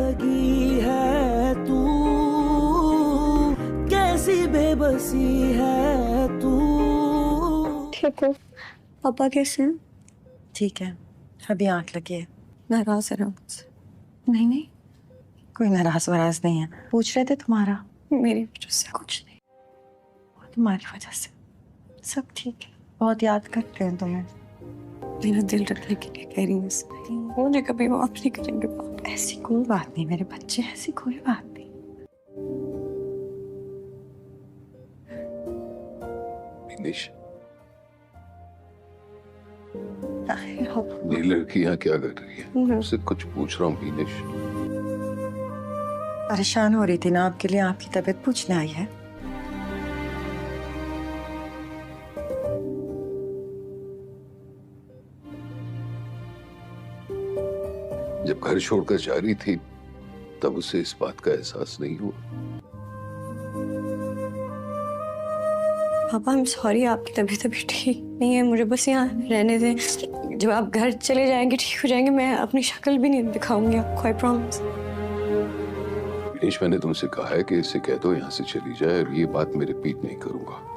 लगी है तू, कैसी बेबसी है तू। ठीक हो? पापा कैसे हैं? ठीक है, अभी आंख लगी है। नाराज है ना मुझसे? नहीं नहीं, कोई नाराज वराज नहीं है। पूछ रहे थे तुम्हारा। मेरी वजह से कुछ नहीं। तुम्हारी वजह से सब ठीक है। बहुत याद करते हैं तुम्हें। मेरा दिल रखने के लिए कह रही हूँ इसलिए। मुझे कभी माफ नहीं करेंगे पापा। ऐसी कोई बात नहीं मेरे बच्चे, ऐसी कोई बात नहीं। विनेश, हो- ये लड़की यहाँ क्या कर रही है? मुझसे कुछ पूछ रहा हूँ विनेश। परेशान हो रही थी ना आपके लिए, आपकी तबीयत पूछने आई है। जब घर छोड़कर जा रही थी तब उसे इस बात का एहसास नहीं हुआ। पापा, I'm sorry, आपकी तबीयत अभी ठीक नहीं है। मुझे बस यहाँ रहने दें। जब आप घर चले जाएंगे, ठीक हो जाएंगे, मैं अपनी शक्ल भी नहीं दिखाऊंगी आपको, I promise। विनेश, मैंने तुमसे कहा है कि इसे कह दो यहाँ से चली जाए, और ये बात मैं रिपीट नहीं करूंगा।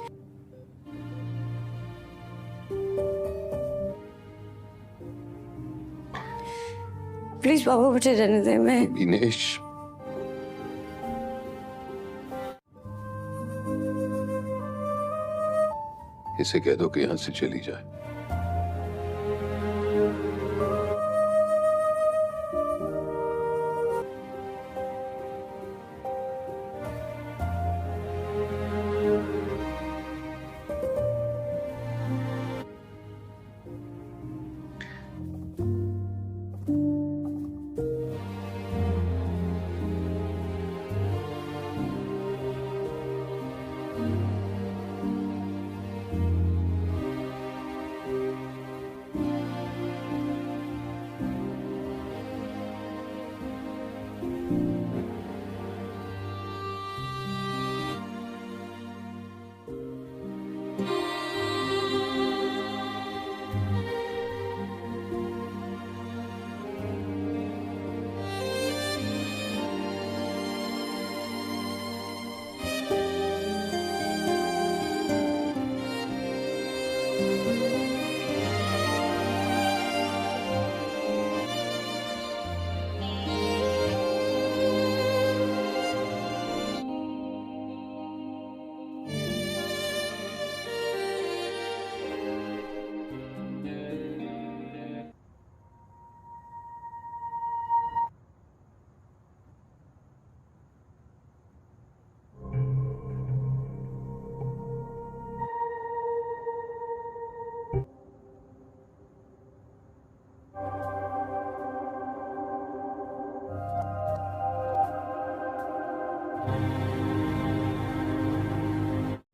प्लीज पापा, मुझे रहने दें। मैं विनेश, इसे कह दो कि यहाँ से चली जाए।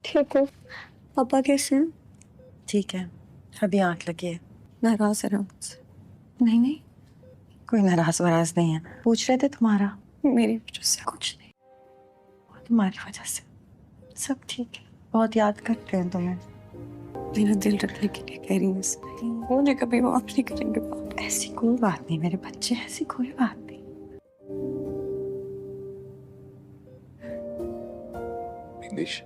ठीक हो? पापा कैसे हैं? ठीक है, अभी आंख लगी है। नाराज है ना मुझसे? नहीं नहीं, कोई नाराज वराज नहीं है। पूछ रहे थे तुम्हारा। मेरी वजह से कुछ नहीं। तुम्हारी वजह से सब ठीक है। बहुत याद करते हैं तुम्हें। मेरा दिल रखने के लिए कह रही हूँ इसलिए। मुझे कभी माफ नहीं करेंगे पापा। ऐसी कोई बात नहीं मेरे बच्चे, ऐसी कोई बात नहीं। विनेश,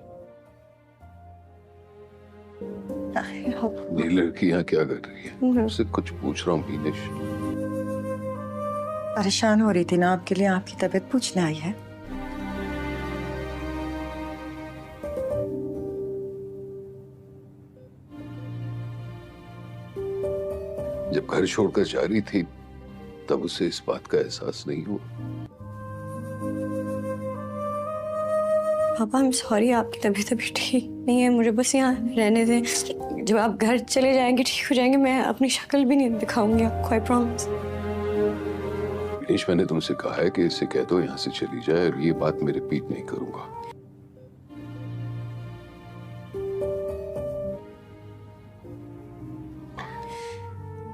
हो- ये लड़की यहाँ क्या कर रही है? मुझसे कुछ पूछ रहा हूँ विनेश। परेशान हो रही थी ना आपके लिए, आपकी तबीयत पूछने आई है। जब घर छोड़कर जा रही थी तब उसे इस बात का एहसास नहीं हुआ। पापा, I'm sorry, आपकी तबीयत अभी ठीक नहीं है। मुझे बस यहाँ रहने दें। जब आप घर चले जाएंगे, ठीक हो जाएंगे, मैं अपनी शक्ल भी नहीं दिखाऊंगी आपको, I promise। विनेश, मैंने तुमसे कहा है कि इसे कह दो यहाँ से चली जाए, और ये बात मैं रिपीट नहीं करूंगा।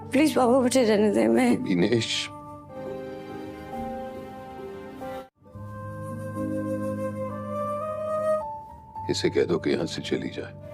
प्लीज पापा, मुझे रहने दें। मैं विनेश, इसे कह दो कि यहाँ से चली जाए।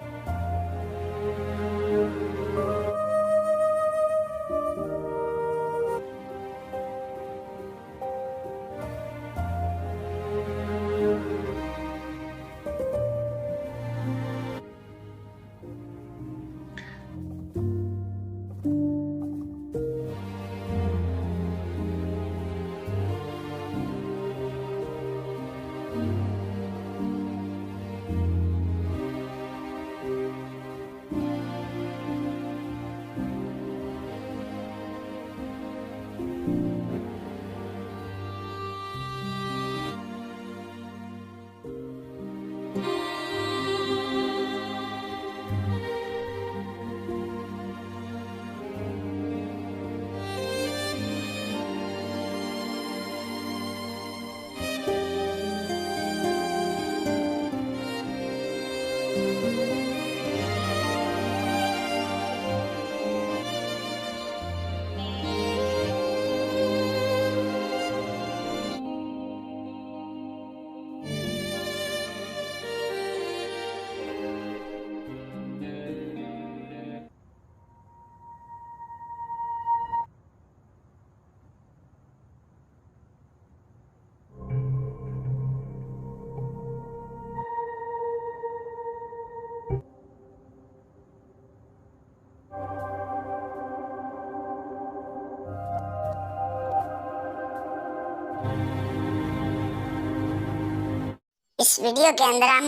इस वीडियो के अंदर हम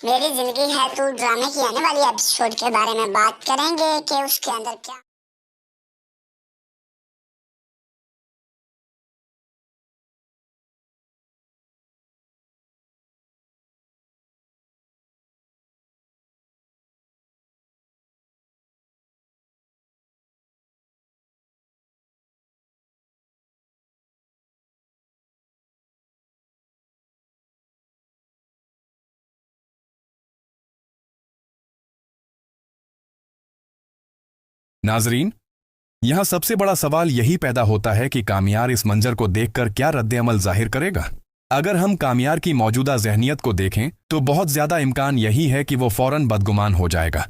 मेरी जिंदगी है तू ड्रामे की आने वाली एपिसोड के बारे में बात करेंगे कि उसके अंदर क्या। नाजरीन, यहां सबसे बड़ा सवाल यही पैदा होता है कि कामयार इस मंजर को देखकर क्या रद्द-ए-अमल जाहिर करेगा। अगर हम कामयार की मौजूदा जहनियत को देखें तो बहुत ज्यादा इम्कान यही है कि वो फौरन बदगुमान हो जाएगा,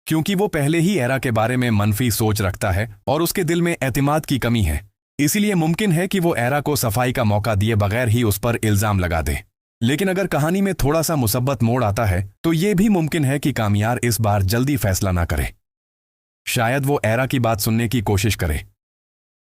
क्योंकि वो पहले ही एरा के बारे में मनफी सोच रखता है और उसके दिल में एतिमाद की कमी है। इसीलिए मुमकिन है कि वो एरा को सफाई का मौका दिए बगैर ही उस पर इल्जाम लगा दे। लेकिन अगर कहानी में थोड़ा सा मुसब्बत मोड़ आता है तो ये भी मुमकिन है कि कामयार इस बार जल्दी फैसला ना करे, शायद वो एरा की बात सुनने की कोशिश करे।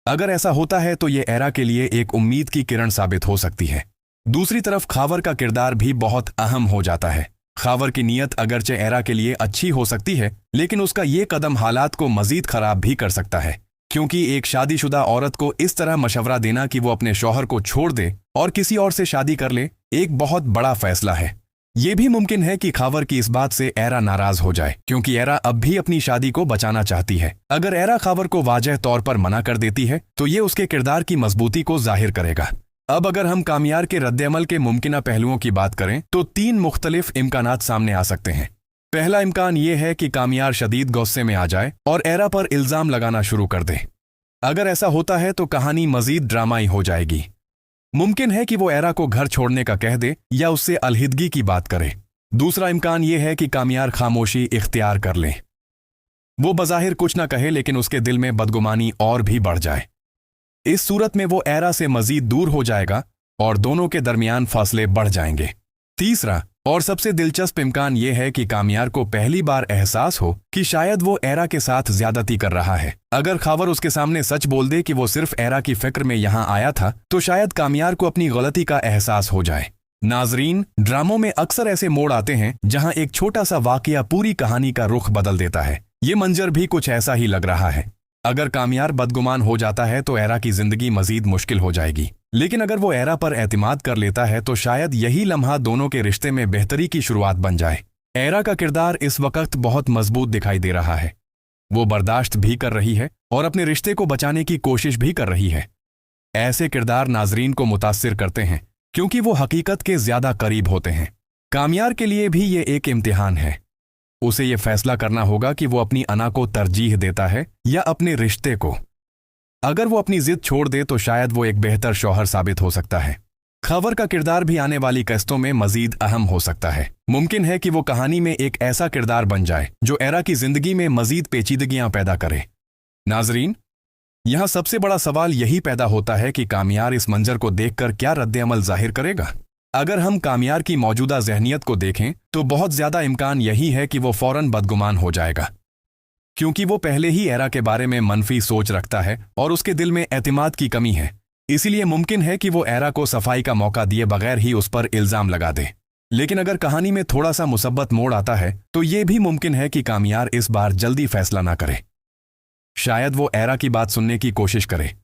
अगर ऐसा होता है तो ये एरा के लिए एक उम्मीद की किरण साबित हो सकती है। दूसरी तरफ खावर का किरदार भी बहुत अहम हो जाता है। खावर की नीयत अगरचे एरा के लिए अच्छी हो सकती है, लेकिन उसका ये कदम हालात को मजीद खराब भी कर सकता है, क्योंकि एक शादीशुदा औरत को इस तरह मशवरा देना कि वो अपने शौहर को छोड़ दे और किसी और से शादी कर ले एक बहुत बड़ा फैसला है। ये भी मुमकिन है कि खावर की इस बात से एरा नाराज हो जाए, क्योंकि एरा अब भी अपनी शादी को बचाना चाहती है। अगर एरा खावर को वाजह तौर पर मना कर देती है तो ये उसके किरदार की मजबूती को जाहिर करेगा। अब अगर हम कामयार के रद्द-ए-अमल के मुमकिना पहलुओं की बात करें तो 3 मुख्तलिफ इम्कानात सामने आ सकते हैं। पहला इम्कान ये है कि कामयार शदीद गुस्से में आ जाए और एरा पर इल्जाम लगाना शुरू कर दे। अगर ऐसा होता है तो कहानी मजीद ड्रामाई हो जाएगी। मुमकिन है कि वो एरा को घर छोड़ने का कह दे या उससे अलहिदगी की बात करे। दूसरा इम्कान ये है कि कामयार खामोशी इख्तियार कर ले। वो बज़ाहिर कुछ ना कहे, लेकिन उसके दिल में बदगुमानी और भी बढ़ जाए। इस सूरत में वो एरा से मजीद दूर हो जाएगा और दोनों के दरमियान फासले बढ़ जाएंगे। तीसरा और सबसे दिलचस्प इम्कान ये है कि कामयार को पहली बार एहसास हो कि शायद वो एरा के साथ ज्यादती कर रहा है। अगर खावर उसके सामने सच बोल दे कि वो सिर्फ एरा की फिक्र में यहाँ आया था तो शायद कामयार को अपनी गलती का एहसास हो जाए। नाजरीन, ड्रामों में अक्सर ऐसे मोड़ आते हैं जहां एक छोटा सा वाकया पूरी कहानी का रुख बदल देता है। ये मंजर भी कुछ ऐसा ही लग रहा है। अगर कामयार बदगुमान हो जाता है तो एरा की जिंदगी मजीद मुश्किल हो जाएगी, लेकिन अगर वो एरा पर एतिमाद कर लेता है तो शायद यही लम्हा दोनों के रिश्ते में बेहतरी की शुरुआत बन जाए। एरा का किरदार इस वक्त बहुत मजबूत दिखाई दे रहा है। वो बर्दाश्त भी कर रही है और अपने रिश्ते को बचाने की कोशिश भी कर रही है। ऐसे किरदार नाजरीन को मुतासिर करते हैं क्योंकि वो हकीकत के ज्यादा करीब होते हैं। कामयार के लिए भी ये एक इम्तिहान है। उसे ये फैसला करना होगा कि वो अपनी अना को तरजीह देता है या अपने रिश्ते को। अगर वो अपनी जिद छोड़ दे तो शायद वो एक बेहतर शौहर साबित हो सकता है। खबर का किरदार भी आने वाली किस्तों में मजीद अहम हो सकता है। मुमकिन है कि वो कहानी में एक ऐसा किरदार बन जाए जो एरा की जिंदगी में मजीद पेचीदगियां पैदा करे। नाजरीन, यहां सबसे बड़ा सवाल यही पैदा होता है कि कामयार इस मंजर को देखकर क्या रद्द-ए-अमल जाहिर करेगा। अगर हम कामयार की मौजूदा जहनियत को देखें तो बहुत ज्यादा इम्कान यही है कि वो फौरन बदगुमान हो जाएगा, क्योंकि वो पहले ही एरा के बारे में मनफी सोच रखता है और उसके दिल में एतिमाद की कमी है। इसीलिए मुमकिन है कि वो एरा को सफाई का मौका दिए बगैर ही उस पर इल्जाम लगा दे। लेकिन अगर कहानी में थोड़ा सा मुसब्बत मोड़ आता है तो ये भी मुमकिन है कि कामयार इस बार जल्दी फैसला ना करे, शायद वो एरा की बात सुनने की कोशिश करे।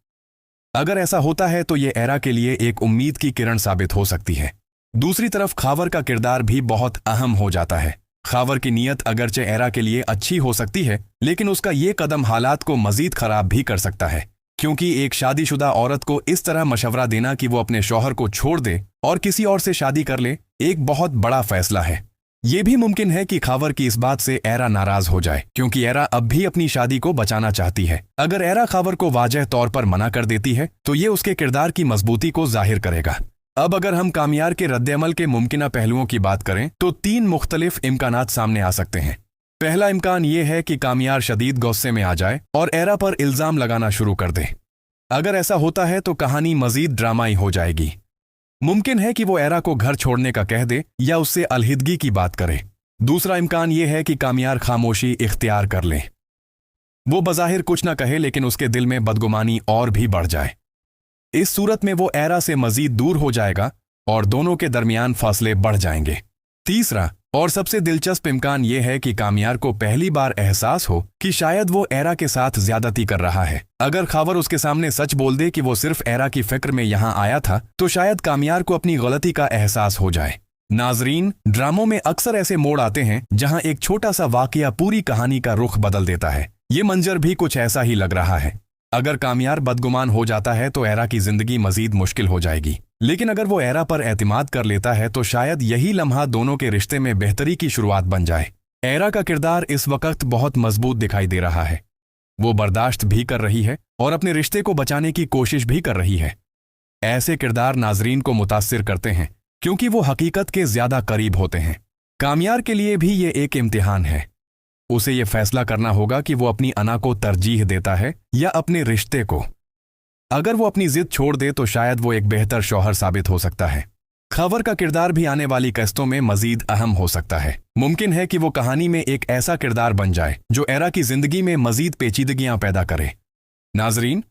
अगर ऐसा होता है तो ये एरा के लिए एक उम्मीद की किरण साबित हो सकती है। दूसरी तरफ खावर का किरदार भी बहुत अहम हो जाता है। खावर की नीयत अगरचे एरा के लिए अच्छी हो सकती है, लेकिन उसका ये कदम हालात को मजीद खराब भी कर सकता है, क्योंकि एक शादीशुदा औरत को इस तरह मशवरा देना कि वो अपने शौहर को छोड़ दे और किसी और से शादी कर ले एक बहुत बड़ा फैसला है। ये भी मुमकिन है कि खावर की इस बात से एरा नाराज हो जाए, क्योंकि एरा अब भी अपनी शादी को बचाना चाहती है। अगर एरा खावर को वाजह तौर पर मना कर देती है तो ये उसके किरदार की मजबूती को जाहिर करेगा। अब अगर हम कामयार के रद्द-ए-अमल के मुमकिना पहलुओं की बात करें तो 3 मुख्तलिफ इम्कानात सामने आ सकते हैं। पहला इम्कान ये है कि कामयार शदीद गुस्से में आ जाए और एरा पर इल्जाम लगाना शुरू कर दे। अगर ऐसा होता है तो कहानी मजीद ड्रामाई हो जाएगी। मुमकिन है कि वो एरा को घर छोड़ने का कह दे या उससे अलहिदगी की बात करे। दूसरा इम्कान ये है कि कामयार खामोशी इख्तियार कर ले। वो बज़ाहिर कुछ ना कहे, लेकिन उसके दिल में बदगुमानी और भी बढ़ जाए। इस सूरत में वो एरा से मजीद दूर हो जाएगा और दोनों के दरमियान फासले बढ़ जाएंगे। तीसरा और सबसे दिलचस्प इम्कान यह है कि कामयार को पहली बार एहसास हो कि शायद वो एरा के साथ ज्यादती कर रहा है। अगर खावर उसके सामने सच बोल दे कि वो सिर्फ एरा की फिक्र में यहाँ आया था, तो शायद कामयार को अपनी गलती का एहसास हो जाए। नाजरीन, ड्रामों में अक्सर ऐसे मोड़ आते हैं जहां एक छोटा सा वाकया पूरी कहानी का रुख बदल देता है। ये मंजर भी कुछ ऐसा ही लग रहा है। अगर कामयार बदगुमान हो जाता है तो एरा की जिंदगी मजीद मुश्किल हो जाएगी, लेकिन अगर वो एरा पर एतमाद कर लेता है तो शायद यही लम्हा दोनों के रिश्ते में बेहतरी की शुरुआत बन जाए। एरा का किरदार इस वक्त बहुत मजबूत दिखाई दे रहा है। वो बर्दाश्त भी कर रही है और अपने रिश्ते को बचाने की कोशिश भी कर रही है। ऐसे किरदार नाजरीन को मुतासिर करते हैं क्योंकि वो हकीकत के ज्यादा करीब होते हैं। कामयार के लिए भी ये एक इम्तिहान है। उसे ये फैसला करना होगा कि वो अपनी अना को तरजीह देता है या अपने रिश्ते को। अगर वो अपनी जिद छोड़ दे तो शायद वो एक बेहतर शौहर साबित हो सकता है। खबर का किरदार भी आने वाली किस्तों में मजीद अहम हो सकता है। मुमकिन है कि वो कहानी में एक ऐसा किरदार बन जाए जो एरा की जिंदगी में मजीद पेचीदगियां पैदा करे। नाजरीन,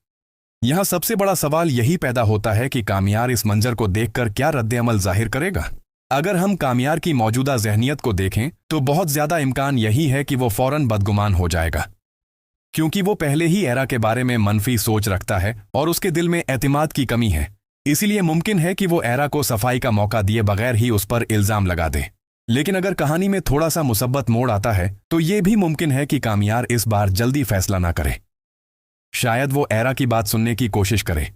यहां सबसे बड़ा सवाल यही पैदा होता है कि कामयार इस मंजर को देखकर क्या रद्द-ए-अमल जाहिर करेगा। अगर हम कामयार की मौजूदा जहनियत को देखें तो बहुत ज्यादा इम्कान यही है कि वो फौरन बदगुमान हो जाएगा, क्योंकि वो पहले ही एरा के बारे में मनफी सोच रखता है और उसके दिल में एतमाद की कमी है। इसीलिए मुमकिन है कि वो एरा को सफाई का मौका दिए बगैर ही उस पर इल्जाम लगा दे। लेकिन अगर कहानी में थोड़ा सा मुसब्बत मोड़ आता है तो ये भी मुमकिन है कि कामयार इस बार जल्दी फैसला ना करे। शायद वो एरा की बात सुनने की कोशिश करे।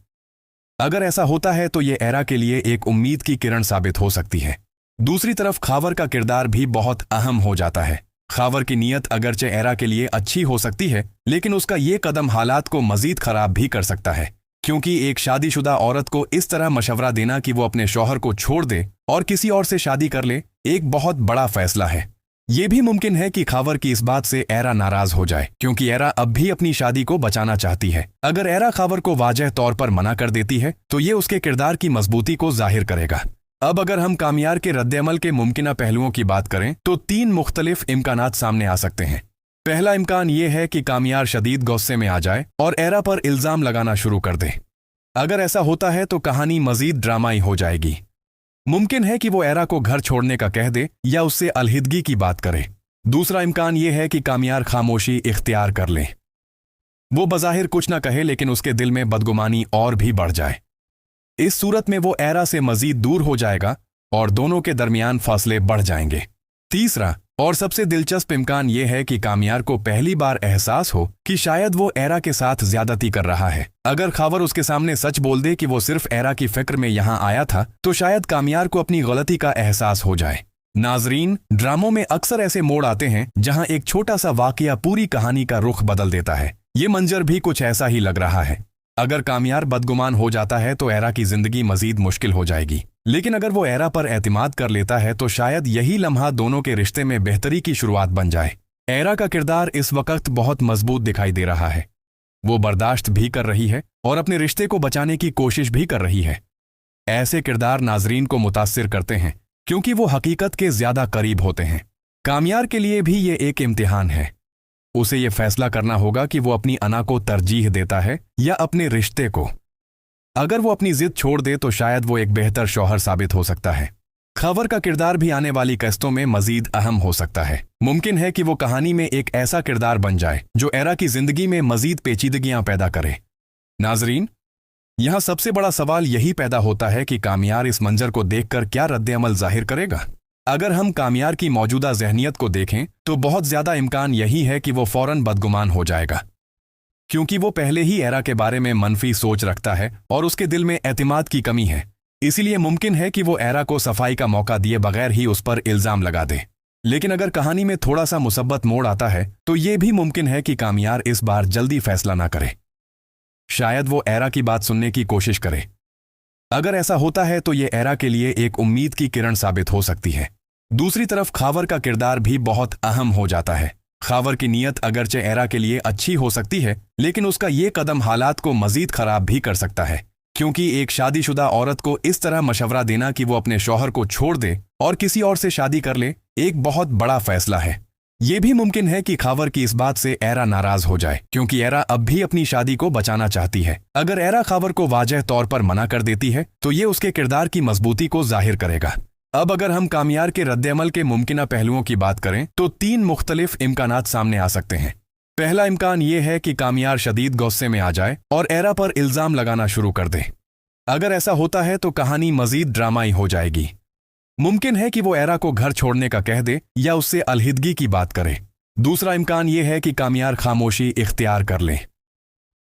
अगर ऐसा होता है तो ये एरा के लिए एक उम्मीद की किरण साबित हो सकती है। दूसरी तरफ खावर का किरदार भी बहुत अहम हो जाता है। खावर की नीयत अगरचे एरा के लिए अच्छी हो सकती है, लेकिन उसका ये कदम हालात को मजीद खराब भी कर सकता है, क्योंकि एक शादीशुदा औरत को इस तरह मशवरा देना कि वो अपने शौहर को छोड़ दे और किसी और से शादी कर ले एक बहुत बड़ा फैसला है। ये भी मुमकिन है कि खावर की इस बात से एरा नाराज हो जाए, क्योंकि एरा अब भी अपनी शादी को बचाना चाहती है। अगर एरा खावर को वाजह तौर पर मना कर देती है तो ये उसके किरदार की मजबूती को जाहिर करेगा। अब अगर हम कामयार के रद्द-ए-अमल के मुमकिना पहलुओं की बात करें तो 3 मुख्तलिफ इम्कानात सामने आ सकते हैं। पहला इम्कान ये है कि कामयार शदीद गुस्से में आ जाए और एरा पर इल्जाम लगाना शुरू कर दे। अगर ऐसा होता है तो कहानी मजीद ड्रामाई हो जाएगी। मुमकिन है कि वो एरा को घर छोड़ने का कह दे या उससे अलहिदगी की बात करे। दूसरा इम्कान ये है कि कामयार खामोशी इख्तियार कर ले। वो बज़ाहिर कुछ ना कहे, लेकिन उसके दिल में बदगुमानी और भी बढ़ जाए। इस सूरत में वो एरा से मजीद दूर हो जाएगा और दोनों के दरमियान फासले बढ़ जाएंगे। तीसरा और सबसे दिलचस्प इम्कान यह है कि कामयार को पहली बार एहसास हो कि शायद वो एरा के साथ ज्यादती कर रहा है। अगर खावर उसके सामने सच बोल दे कि वो सिर्फ एरा की फिक्र में यहाँ आया था, तो शायद कामयार को अपनी गलती का एहसास हो जाए। नाजरीन, ड्रामों में अक्सर ऐसे मोड़ आते हैं जहां एक छोटा सा वाकया पूरी कहानी का रुख बदल देता है। ये मंजर भी कुछ ऐसा ही लग रहा है। अगर कामयार बदगुमान हो जाता है तो एरा की जिंदगी मजीद मुश्किल हो जाएगी, लेकिन अगर वो एरा पर एतमाद कर लेता है तो शायद यही लम्हा दोनों के रिश्ते में बेहतरी की शुरुआत बन जाए। एरा का किरदार इस वक्त बहुत मजबूत दिखाई दे रहा है। वो बर्दाश्त भी कर रही है और अपने रिश्ते को बचाने की कोशिश भी कर रही है। ऐसे किरदार नाजरीन को मुतासिर करते हैं क्योंकि वो हकीकत के ज्यादा करीब होते हैं। कामयार के लिए भी ये एक इम्तिहान है। उसे ये फैसला करना होगा कि वो अपनी अना को तरजीह देता है या अपने रिश्ते को। अगर वो अपनी जिद छोड़ दे तो शायद वो एक बेहतर शौहर साबित हो सकता है। खबर का किरदार भी आने वाली किस्तों में मजीद अहम हो सकता है। मुमकिन है कि वो कहानी में एक ऐसा किरदार बन जाए जो एरा की जिंदगी में मजीद पेचीदगियां पैदा करे। नाजरीन, यहां सबसे बड़ा सवाल यही पैदा होता है कि कामयार इस मंजर को देखकर क्या रद्द-ए-अमल जाहिर करेगा। अगर हम कामयार की मौजूदा जहनियत को देखें तो बहुत ज्यादा इम्कान यही है कि वो फौरन बदगुमान हो जाएगा, क्योंकि वो पहले ही एरा के बारे में मनफी सोच रखता है और उसके दिल में एतमाद की कमी है। इसीलिए मुमकिन है कि वो एरा को सफाई का मौका दिए बगैर ही उस पर इल्जाम लगा दे। लेकिन अगर कहानी में थोड़ा सा मुसब्बत मोड़ आता है तो ये भी मुमकिन है कि कामयार इस बार जल्दी फैसला ना करे। शायद वो एरा की बात सुनने की कोशिश करे। अगर ऐसा होता है तो ये एरा के लिए एक उम्मीद की किरण साबित हो सकती है। दूसरी तरफ खावर का किरदार भी बहुत अहम हो जाता है। खावर की नीयत अगरचे एरा के लिए अच्छी हो सकती है, लेकिन उसका ये कदम हालात को मजीद खराब भी कर सकता है, क्योंकि एक शादीशुदा औरत को इस तरह मशवरा देना कि वो अपने शौहर को छोड़ दे और किसी और से शादी कर ले एक बहुत बड़ा फैसला है। ये भी मुमकिन है कि खावर की इस बात से एरा नाराज हो जाए, क्योंकि एरा अब भी अपनी शादी को बचाना चाहती है। अगर एरा खावर को वाजह तौर पर मना कर देती है तो ये उसके किरदार की मजबूती को जाहिर करेगा। अब अगर हम कामियार के रद्द-ए-अमल के मुमकिना पहलुओं की बात करें तो 3 मुख्तलिफ इम्कानात सामने आ सकते हैं। पहला इम्कान ये है कि कामियार शदीद गुस्से में आ जाए और एरा पर इल्जाम लगाना शुरू कर दे। अगर ऐसा होता है तो कहानी मजीद ड्रामाई हो जाएगी। मुमकिन है कि वो एरा को घर छोड़ने का कह दे या उससे अलहिदगी की बात करे। दूसरा इम्कान ये है कि कामियार खामोशी इख्तियार कर ले।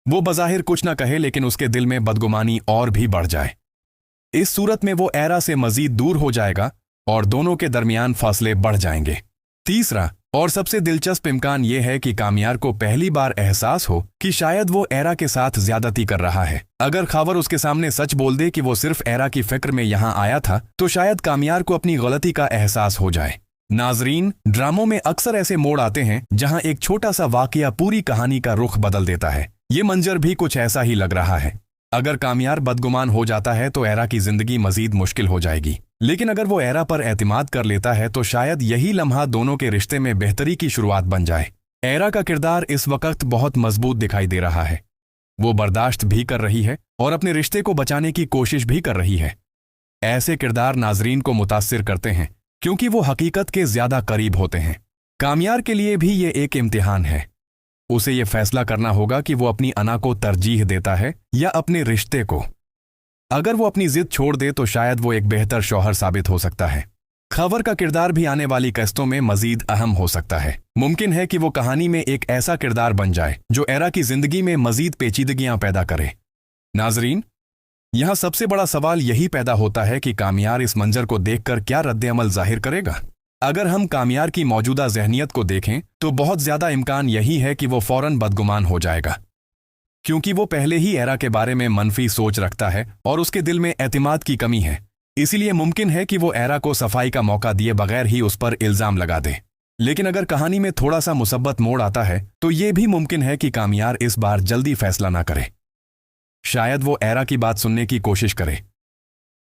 वो बज़ाहिर कुछ ना कहे लेकिन उसके दिल में बदगुमानी और भी बढ़ जाए। इस सूरत में वो एरा से मजीद दूर हो जाएगा और दोनों के दरमियान फासले बढ़ जाएंगे। तीसरा और सबसे दिलचस्प इम्कान यह है कि कामियार को पहली बार एहसास हो कि शायद वो एरा के साथ ज्यादती कर रहा है। अगर खावर उसके सामने सच बोल दे कि वो सिर्फ एरा की फिक्र में यहां आया था तो शायद कामियार को अपनी गलती का एहसास हो जाए। नाजरीन, ड्रामों में अक्सर ऐसे मोड़ आते हैं जहां एक छोटा सा वाकया पूरी कहानी का रुख बदल देता है। ये मंजर भी कुछ ऐसा ही लग रहा है। अगर कामियार बदगुमान हो जाता है तो एरा की जिंदगी मजीद मुश्किल हो जाएगी, लेकिन अगर वो एरा पर एतमाद कर लेता है तो शायद यही लम्हा दोनों के रिश्ते में बेहतरी की शुरुआत बन जाए। एरा का किरदार इस वक्त बहुत मजबूत दिखाई दे रहा है। वो बर्दाश्त भी कर रही है और अपने रिश्ते को बचाने की कोशिश भी कर रही है। ऐसे किरदार नाजरीन को मुतासिर करते हैं क्योंकि वो हकीकत के ज्यादा करीब होते हैं। कामियार के लिए भी ये एक इम्तिहान है। उसे ये फैसला करना होगा कि वो अपनी अना को तरजीह देता है या अपने रिश्ते को। अगर वो अपनी जिद छोड़ दे तो शायद वो एक बेहतर शौहर साबित हो सकता है। खबर का किरदार भी आने वाली किस्तों में मजीद अहम हो सकता है। मुमकिन है कि वो कहानी में एक ऐसा किरदार बन जाए जो एरा की जिंदगी में मजीद पेचीदगियां पैदा करे। नाजरीन, यहां सबसे बड़ा सवाल यही पैदा होता है कि कामियार इस मंजर को देखकर क्या रद्द-ए-अमल जाहिर करेगा। अगर हम कामियार की मौजूदा जहनियत को देखें तो बहुत ज्यादा इम्कान यही है कि वो फौरन बदगुमान हो जाएगा, क्योंकि वो पहले ही एरा के बारे में मनफी सोच रखता है और उसके दिल में एतमाद की कमी है। इसीलिए मुमकिन है कि वो एरा को सफाई का मौका दिए बगैर ही उस पर इल्जाम लगा दे। लेकिन अगर कहानी में थोड़ा सा मुसब्बत मोड़ आता है तो ये भी मुमकिन है कि कामियार इस बार जल्दी फैसला ना करे। शायद वो एरा की बात सुनने की कोशिश करे।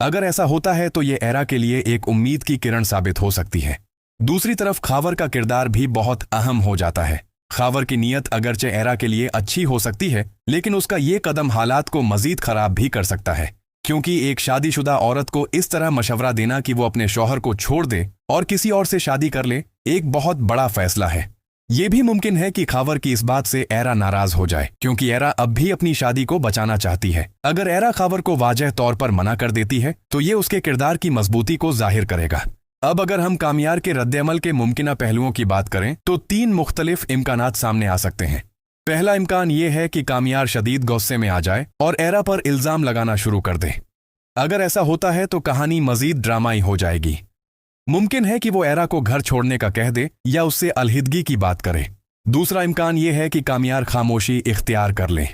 अगर ऐसा होता है तो ये एरा के लिए एक उम्मीद की किरण साबित हो सकती है। दूसरी तरफ खावर का किरदार भी बहुत अहम हो जाता है। खावर की नीयत अगरचे एरा के लिए अच्छी हो सकती है, लेकिन उसका ये कदम हालात को मजीद खराब भी कर सकता है, क्योंकि एक शादीशुदा औरत को इस तरह मशवरा देना कि वो अपने शौहर को छोड़ दे और किसी और से शादी कर ले एक बहुत बड़ा फैसला है। ये भी मुमकिन है कि खावर की इस बात से एरा नाराज हो जाए, क्योंकि एरा अब भी अपनी शादी को बचाना चाहती है। अगर एरा खावर को वाजह तौर पर मना कर देती है तो ये उसके किरदार की मजबूती को जाहिर करेगा। अब अगर हम कामियार के रद्द-ए-अमल के मुमकिना पहलुओं की बात करें तो 3 मुख्तलिफ इम्कानात सामने आ सकते हैं। पहला इम्कान ये है कि कामियार शदीद गुस्से में आ जाए और एरा पर इल्जाम लगाना शुरू कर दे। अगर ऐसा होता है तो कहानी मजीद ड्रामाई हो जाएगी। मुमकिन है कि वो एरा को घर छोड़ने का कह दे या उससे अलहिदगी की बात करे। दूसरा इम्कान ये है कि कामियार खामोशी इख्तियार कर ले।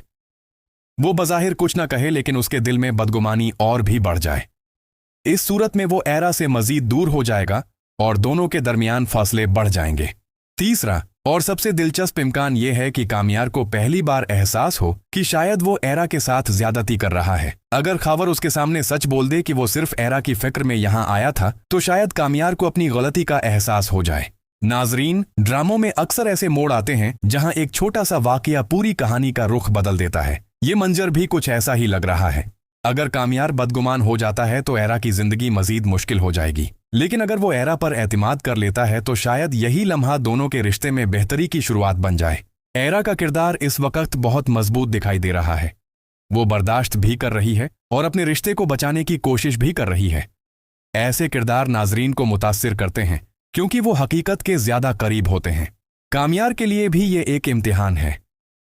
वो बज़ाहिर कुछ ना कहे लेकिन उसके दिल में बदगुमानी और भी बढ़ जाए। इस सूरत में वो एरा से मजीद दूर हो जाएगा और दोनों के दरमियान फासले बढ़ जाएंगे। तीसरा और सबसे दिलचस्प इम्कान यह है कि कामियार को पहली बार एहसास हो कि शायद वो एरा के साथ ज्यादती कर रहा है। अगर खावर उसके सामने सच बोल दे कि वो सिर्फ एरा की फिक्र में यहां आया था तो शायद कामियार को अपनी गलती का एहसास हो जाए। नाजरीन, ड्रामों में अक्सर ऐसे मोड़ आते हैं जहां एक छोटा सा वाकया पूरी कहानी का रुख बदल देता है। ये मंजर भी कुछ ऐसा ही लग रहा है। अगर कामियार बदगुमान हो जाता है तो एरा की जिंदगी मजीद मुश्किल हो जाएगी, लेकिन अगर वो एरा पर एतमाद कर लेता है तो शायद यही लम्हा दोनों के रिश्ते में बेहतरी की शुरुआत बन जाए। एरा का किरदार इस वक्त बहुत मजबूत दिखाई दे रहा है। वो बर्दाश्त भी कर रही है और अपने रिश्ते को बचाने की कोशिश भी कर रही है। ऐसे किरदार नाजरीन को मुतासिर करते हैं क्योंकि वो हकीकत के ज्यादा करीब होते हैं। कामियार के लिए भी ये एक इम्तिहान है।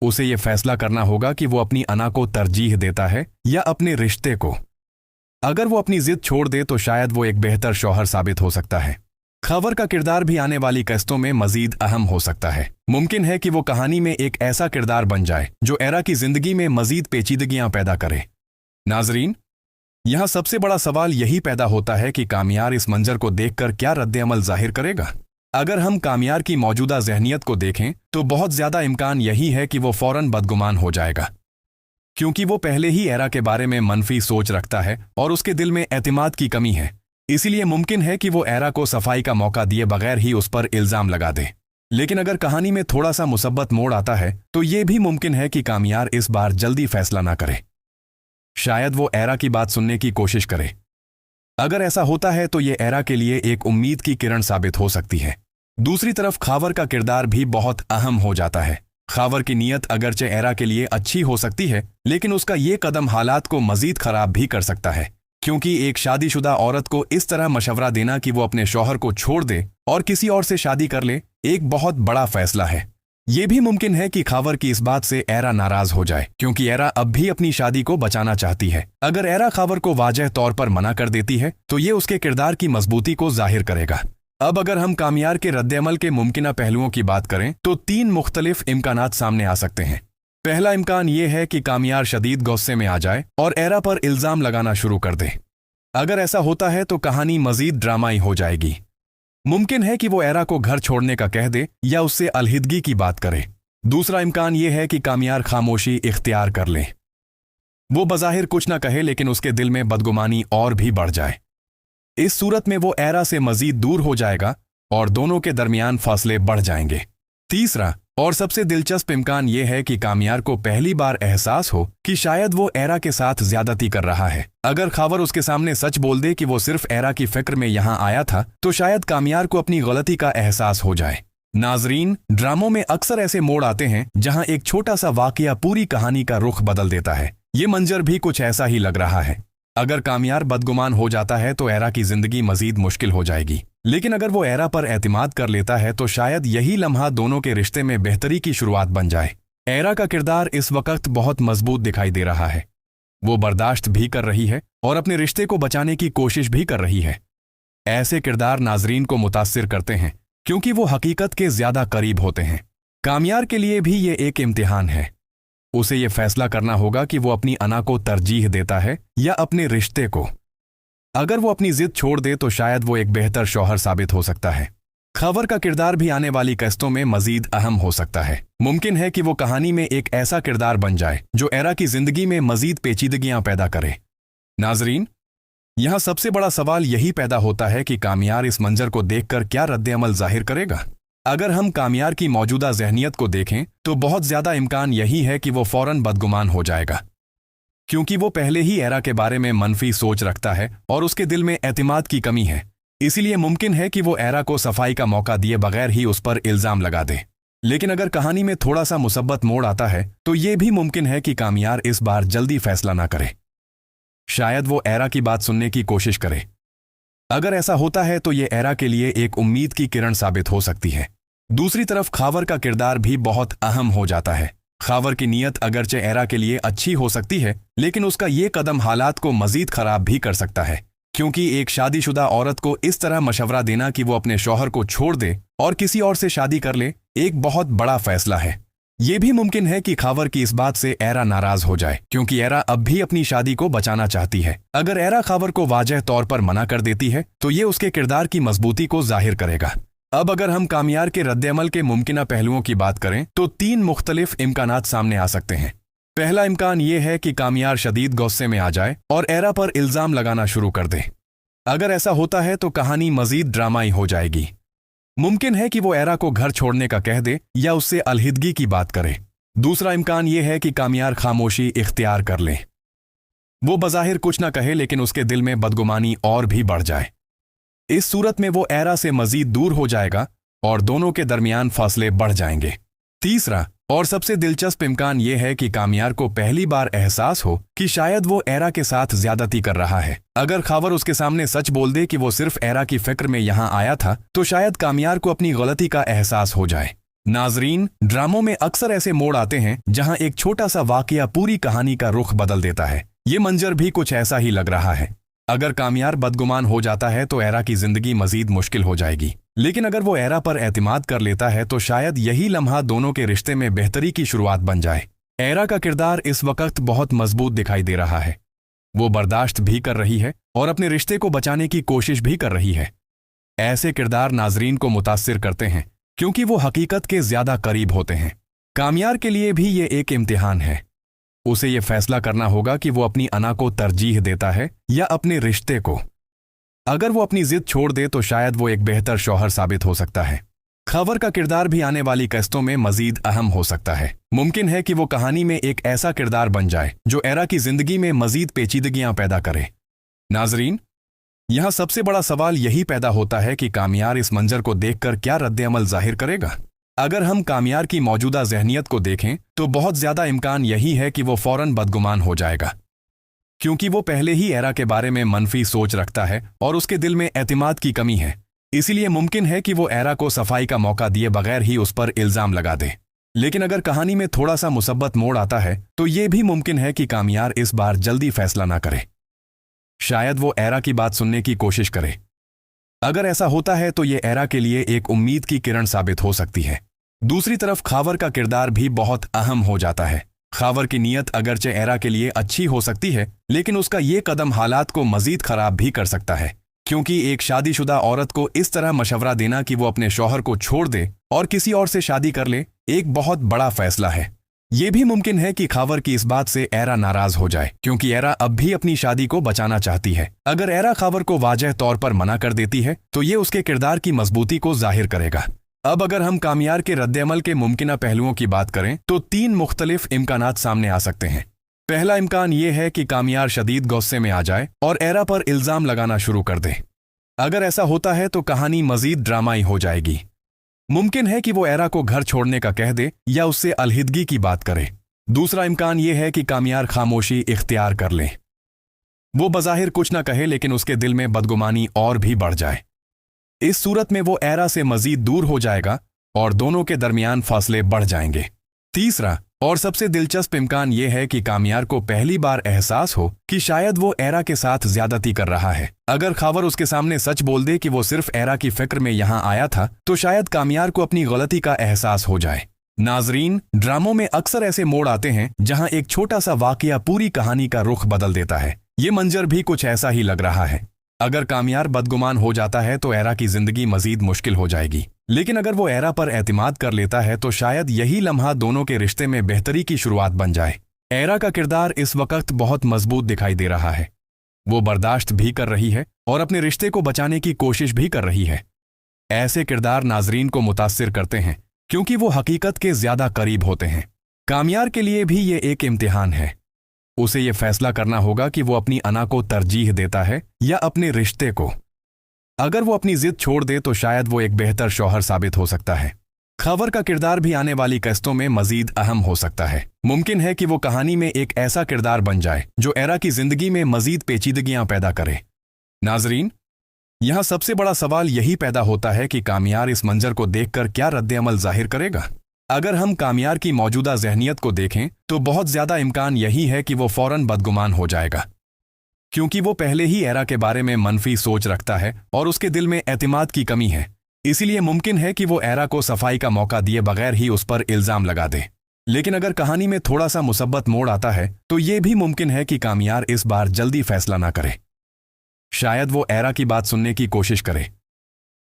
उसे ये फैसला करना होगा कि वो अपनी अना को तरजीह देता है या अपने रिश्ते को। अगर वो अपनी जिद छोड़ दे तो शायद वो एक बेहतर शौहर साबित हो सकता है। खबर का किरदार भी आने वाली किस्तों में मजीद अहम हो सकता है। मुमकिन है कि वो कहानी में एक ऐसा किरदार बन जाए जो एरा की जिंदगी में मजीद पेचीदगियां पैदा करे। नाजरीन, यहां सबसे बड़ा सवाल यही पैदा होता है कि कामियार इस मंजर को देखकर क्या रद्द-ए-अमल जाहिर करेगा। अगर हम कामियार की मौजूदा जहनियत को देखें तो बहुत ज्यादा इम्कान यही है कि वो फौरन बदगुमान हो जाएगा, क्योंकि वो पहले ही एरा के बारे में मनफी सोच रखता है और उसके दिल में एतमाद की कमी है। इसीलिए मुमकिन है कि वो एरा को सफाई का मौका दिए बगैर ही उस पर इल्जाम लगा दे। लेकिन अगर कहानी में थोड़ा सा मुसब्बत मोड़ आता है तो ये भी मुमकिन है कि कामयार इस बार जल्दी फैसला ना करे। शायद वो एरा की बात सुनने की कोशिश करे। अगर ऐसा होता है तो ये एरा के लिए एक उम्मीद की किरण साबित हो सकती है। दूसरी तरफ खावर का किरदार भी बहुत अहम हो जाता है। खावर की नीयत अगरचे एरा के लिए अच्छी हो सकती है, लेकिन उसका ये कदम हालात को मजीद खराब भी कर सकता है, क्योंकि एक शादीशुदा औरत को इस तरह मशवरा देना कि वो अपने शौहर को छोड़ दे और किसी और से शादी कर ले एक बहुत बड़ा फैसला है। ये भी मुमकिन है कि खावर की इस बात से एरा नाराज हो जाए, क्योंकि एरा अब भी अपनी शादी को बचाना चाहती है। अगर एरा खावर को वाजह तौर पर मना कर देती है तो ये उसके किरदार की मजबूती को जाहिर करेगा। अब अगर हम कामयार के रद्द-ए-अमल के मुमकिना पहलुओं की बात करें तो 3 मुख्तलिफ इम्कानात सामने आ सकते हैं। पहला इम्कान ये है कि कामयार शदीद गुस्से में आ जाए और एरा पर इल्जाम लगाना शुरू कर दे। अगर ऐसा होता है तो कहानी मजीद ड्रामाई हो जाएगी। मुमकिन है कि वो एरा को घर छोड़ने का कह दे या उससे अलहिदगी की बात करे। दूसरा इम्कान ये है कि कामयार खामोशी इख्तियार कर ले। वो बज़ाहिर कुछ ना कहे, लेकिन उसके दिल में बदगुमानी और भी बढ़ जाए। इस सूरत में वो एरा से मजीद दूर हो जाएगा और दोनों के दरमियान फासले बढ़ जाएंगे। तीसरा और सबसे दिलचस्प इम्कान ये है कि कामयार को पहली बार एहसास हो कि शायद वो एरा के साथ ज्यादती कर रहा है। अगर खावर उसके सामने सच बोल दे कि वो सिर्फ एरा की फिक्र में यहाँ आया था तो शायद कामयार को अपनी गलती का एहसास हो जाए। नाजरीन, ड्रामों में अक्सर ऐसे मोड़ आते हैं जहां एक छोटा सा वाकया पूरी कहानी का रुख बदल देता है। ये मंजर भी कुछ ऐसा ही लग रहा है। अगर कामयार बदगुमान हो जाता है तो एरा की जिंदगी मजीद मुश्किल हो जाएगी, लेकिन अगर वो एरा पर एतमाद कर लेता है तो शायद यही लम्हा दोनों के रिश्ते में बेहतरी की शुरुआत बन जाए। एरा का किरदार इस वक्त बहुत मजबूत दिखाई दे रहा है। वो बर्दाश्त भी कर रही है और अपने रिश्ते को बचाने की कोशिश भी कर रही है। ऐसे किरदार नाजरीन को मुतासिर करते हैं क्योंकि वो हकीकत के ज्यादा करीब होते हैं। कामयार के लिए भी ये एक इम्तिहान है। उसे ये फैसला करना होगा कि वो अपनी अना को तरजीह देता है या अपने रिश्ते को। अगर वो अपनी जिद छोड़ दे तो शायद वो एक बेहतर शौहर साबित हो सकता है। खबर का किरदार भी आने वाली किस्तों में मजीद अहम हो सकता है। मुमकिन है कि वो कहानी में एक ऐसा किरदार बन जाए जो एरा की जिंदगी में मजीद पेचीदगियां पैदा करे। नाजरीन, यहां सबसे बड़ा सवाल यही पैदा होता है कि कामयार इस मंजर को देखकर क्या रद्द-ए-अमल जाहिर करेगा। अगर हम कामयार की मौजूदा जहनियत को देखें तो बहुत ज्यादा इम्कान यही है कि वो फौरन बदगुमान हो जाएगा, क्योंकि वो पहले ही एरा के बारे में मनफी सोच रखता है और उसके दिल में एतमाद की कमी है। इसीलिए मुमकिन है कि वो एरा को सफाई का मौका दिए बगैर ही उस पर इल्जाम लगा दे। लेकिन अगर कहानी में थोड़ा सा मुसब्बत मोड़ आता है तो ये भी मुमकिन है कि कामयार इस बार जल्दी फैसला ना करे। शायद वो एरा की बात सुनने की कोशिश करे। अगर ऐसा होता है तो ये एरा के लिए एक उम्मीद की किरण साबित हो सकती है। दूसरी तरफ खावर का किरदार भी बहुत अहम हो जाता है। खावर की नीयत अगरचे एरा के लिए अच्छी हो सकती है, लेकिन उसका ये कदम हालात को मजीद खराब भी कर सकता है, क्योंकि एक शादीशुदा औरत को इस तरह मशवरा देना कि वो अपने शौहर को छोड़ दे और किसी और से शादी कर ले एक बहुत बड़ा फैसला है। ये भी मुमकिन है कि खावर की इस बात से एरा नाराज हो जाए, क्योंकि एरा अब भी अपनी शादी को बचाना चाहती है। अगर एरा खावर को वाजह तौर पर मना कर देती है तो ये उसके किरदार की मजबूती को जाहिर करेगा। अब अगर हम कामयार के रद्द-ए-अमल के मुमकिना पहलुओं की बात करें तो 3 मुख्तलिफ इम्कानात सामने आ सकते हैं। पहला इम्कान ये है कि कामयार शदीद गुस्से में आ जाए और एरा पर इल्जाम लगाना शुरू कर दे। अगर ऐसा होता है तो कहानी मजीद ड्रामाई हो जाएगी। मुमकिन है कि वो एरा को घर छोड़ने का कह दे या उससे अलहिदगी की बात करे। दूसरा इम्कान ये है कि कामयार खामोशी इख्तियार कर ले। वो बज़ाहिर कुछ ना कहे, लेकिन उसके दिल में बदगुमानी और भी बढ़ जाए। इस सूरत में वो एरा से मजीद दूर हो जाएगा और दोनों के दरमियान फासले बढ़ जाएंगे। तीसरा और सबसे दिलचस्प इम्कान ये है कि कामयार को पहली बार एहसास हो कि शायद वो एरा के साथ ज्यादती कर रहा है। अगर खावर उसके सामने सच बोल दे कि वो सिर्फ एरा की फिक्र में यहाँ आया था तो शायद कामयार को अपनी गलती का एहसास हो जाए। नाजरीन, ड्रामों में अक्सर ऐसे मोड़ आते हैं जहां एक छोटा सा वाकया पूरी कहानी का रुख बदल देता है। ये मंजर भी कुछ ऐसा ही लग रहा है। अगर कामयार बदगुमान हो जाता है तो एरा की जिंदगी मजीद मुश्किल हो जाएगी, लेकिन अगर वो एरा पर एतमाद कर लेता है तो शायद यही लम्हा दोनों के रिश्ते में बेहतरी की शुरुआत बन जाए। एरा का किरदार इस वक्त बहुत मजबूत दिखाई दे रहा है। वो बर्दाश्त भी कर रही है और अपने रिश्ते को बचाने की कोशिश भी कर रही है। ऐसे किरदार नाजरीन को मुतासिर करते हैं क्योंकि वो हकीकत के ज्यादा करीब होते हैं। कामयार के लिए भी ये एक इम्तिहान है। उसे ये फैसला करना होगा कि वो अपनी अना को तरजीह देता है या अपने रिश्ते को। अगर वो अपनी जिद छोड़ दे तो शायद वो एक बेहतर शौहर साबित हो सकता है। खबर का किरदार भी आने वाली किस्तों में मजीद अहम हो सकता है। मुमकिन है कि वो कहानी में एक ऐसा किरदार बन जाए जो एरा की जिंदगी में मजीद पेचीदगियां पैदा करे। नाजरीन, यहाँ सबसे बड़ा सवाल यही पैदा होता है कि कामयार इस मंजर को देखकर क्या रद्द-ए-अमल जाहिर करेगा। अगर हम कामयार की मौजूदा जहनियत को देखें तो बहुत ज्यादा इम्कान यही है कि वो फौरन बदगुमान हो जाएगा, क्योंकि वो पहले ही एरा के बारे में मनफी सोच रखता है और उसके दिल में एतिमाद की कमी है। इसीलिए मुमकिन है कि वो एरा को सफाई का मौका दिए बगैर ही उस पर इल्जाम लगा दे। लेकिन अगर कहानी में थोड़ा सा मुसब्बत मोड़ आता है तो ये भी मुमकिन है कि कामयार इस बार जल्दी फैसला ना करे। शायद वो एरा की बात सुनने की कोशिश करे। अगर ऐसा होता है तो ये एरा के लिए एक उम्मीद की किरण साबित हो सकती है। दूसरी तरफ खावर का किरदार भी बहुत अहम हो जाता है। खावर की नीयत अगरचे एरा के लिए अच्छी हो सकती है, लेकिन उसका ये कदम हालात को मजीद खराब भी कर सकता है, क्योंकि एक शादीशुदा औरत को इस तरह मशवरा देना कि वो अपने शौहर को छोड़ दे और किसी और से शादी कर ले एक बहुत बड़ा फैसला है। ये भी मुमकिन है कि खावर की इस बात से एरा नाराज हो जाए, क्योंकि एरा अब भी अपनी शादी को बचाना चाहती है। अगर एरा खावर को वाजह तौर पर मना कर देती है तो ये उसके किरदार की मजबूती को जाहिर करेगा। अब अगर हम कामयार के रद्द-ए-अमल के मुमकिना पहलुओं की बात करें तो 3 मुख्तलिफ इम्कानात सामने आ सकते हैं। पहला इम्कान ये है कि कामयार शदीद गुस्से में आ जाए और एरा पर इल्जाम लगाना शुरू कर दे। अगर ऐसा होता है तो कहानी मजीद ड्रामाई हो जाएगी। मुमकिन है कि वो एरा को घर छोड़ने का कह दे या उससे अलहिदगी की बात करे। दूसरा इम्कान ये है कि कामयार खामोशी इख्तियार कर ले। वो बज़ाहिर कुछ ना कहे, लेकिन उसके दिल में बदगुमानी और भी बढ़ जाए। इस सूरत में वो एरा से मजीद दूर हो जाएगा और दोनों के दरमियान फासले बढ़ जाएंगे। तीसरा और सबसे दिलचस्प इम्कान यह है कि कामयार को पहली बार एहसास हो कि शायद वो एरा के साथ ज्यादती कर रहा है। अगर खावर उसके सामने सच बोल दे कि वो सिर्फ एरा की फिक्र में यहाँ आया था तो शायद कामयार को अपनी गलती का एहसास हो जाए। नाजरीन, ड्रामों में अक्सर ऐसे मोड़ आते हैं जहां एक छोटा सा वाकया पूरी कहानी का रुख बदल देता है। ये मंजर भी कुछ ऐसा ही लग रहा है। अगर कामयार बदगुमान हो जाता है तो एरा की जिंदगी मजीद मुश्किल हो जाएगी, लेकिन अगर वो एरा पर एतिमाद कर लेता है तो शायद यही लम्हा दोनों के रिश्ते में बेहतरी की शुरुआत बन जाए। एरा का किरदार इस वक्त बहुत मजबूत दिखाई दे रहा है। वो बर्दाश्त भी कर रही है और अपने रिश्ते को बचाने की कोशिश भी कर रही है। ऐसे किरदार नाजरीन को मुतासिर करते हैं क्योंकि वो हकीकत के ज्यादा करीब होते हैं। कामयार के लिए भी ये एक इम्तिहान है। उसे ये फैसला करना होगा कि वो अपनी अना को तरजीह देता है या अपने रिश्ते को। अगर वो अपनी जिद छोड़ दे तो शायद वो एक बेहतर शौहर साबित हो सकता है। खबर का किरदार भी आने वाली किस्तों में मजीद अहम हो सकता है। मुमकिन है कि वो कहानी में एक ऐसा किरदार बन जाए जो एरा की जिंदगी में मजीद पेचीदगियां पैदा करे। नाजरीन, यहाँ सबसे बड़ा सवाल यही पैदा होता है कि कामयार इस मंजर को देखकर क्या रद्द-ए-अमल जाहिर करेगा। अगर हम कामयार की मौजूदा जहनियत को देखें तो बहुत ज्यादा इम्कान यही है कि वो फौरन बदगुमान हो जाएगा, क्योंकि वो पहले ही एरा के बारे में मनफी सोच रखता है और उसके दिल में एतिमाद की कमी है। इसीलिए मुमकिन है कि वो एरा को सफाई का मौका दिए बगैर ही उस पर इल्जाम लगा दे। लेकिन अगर कहानी में थोड़ा सा मुसब्बत मोड़ आता है तो ये भी मुमकिन है कि कामयार इस बार जल्दी फैसला ना करे। शायद वो एरा की बात सुनने की कोशिश करे।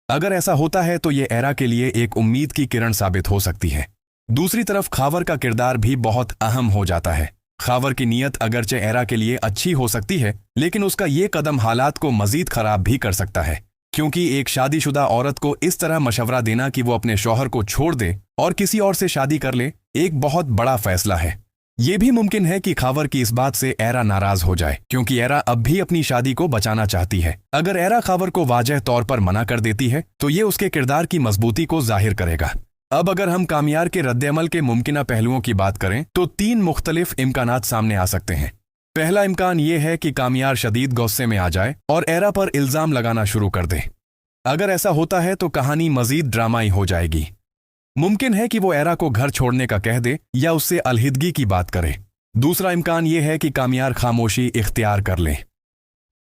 अगर ऐसा होता है तो ये एरा के लिए एक उम्मीद की किरण साबित हो सकती है। दूसरी तरफ खावर का किरदार भी बहुत अहम हो जाता है। खावर की नीयत अगरचे एरा के लिए अच्छी हो सकती है, लेकिन उसका ये कदम हालात को मजीद खराब भी कर सकता है, क्योंकि एक शादीशुदा औरत को इस तरह मशवरा देना कि वो अपने शौहर को छोड़ दे और किसी और से शादी कर ले एक बहुत बड़ा फैसला है। ये भी मुमकिन है कि खावर की इस बात से एरा नाराज हो जाए, क्योंकि एरा अब भी अपनी शादी को बचाना चाहती है। अगर एरा खावर को वाजह तौर पर मना कर देती है तो ये उसके किरदार की मजबूती को जाहिर करेगा। अब अगर हम कामयार के रद्द-ए-अमल के मुमकिना पहलुओं की बात करें तो 3 मुख्तलिफ इम्कानात सामने आ सकते हैं। पहला इम्कान ये है कि कामयार शदीद गुस्से में आ जाए और एरा पर इल्जाम लगाना शुरू कर दे। अगर ऐसा होता है तो कहानी मजीद ड्रामाई हो जाएगी। मुमकिन है कि वो एरा को घर छोड़ने का कह दे या उससे अलहिदगी की बात करे। दूसरा इम्कान ये है कि कामयार खामोशी इख्तियार कर ले।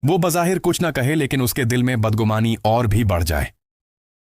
वो बज़ाहिर कुछ ना कहे, लेकिन उसके दिल में बदगुमानी और भी बढ़ जाए।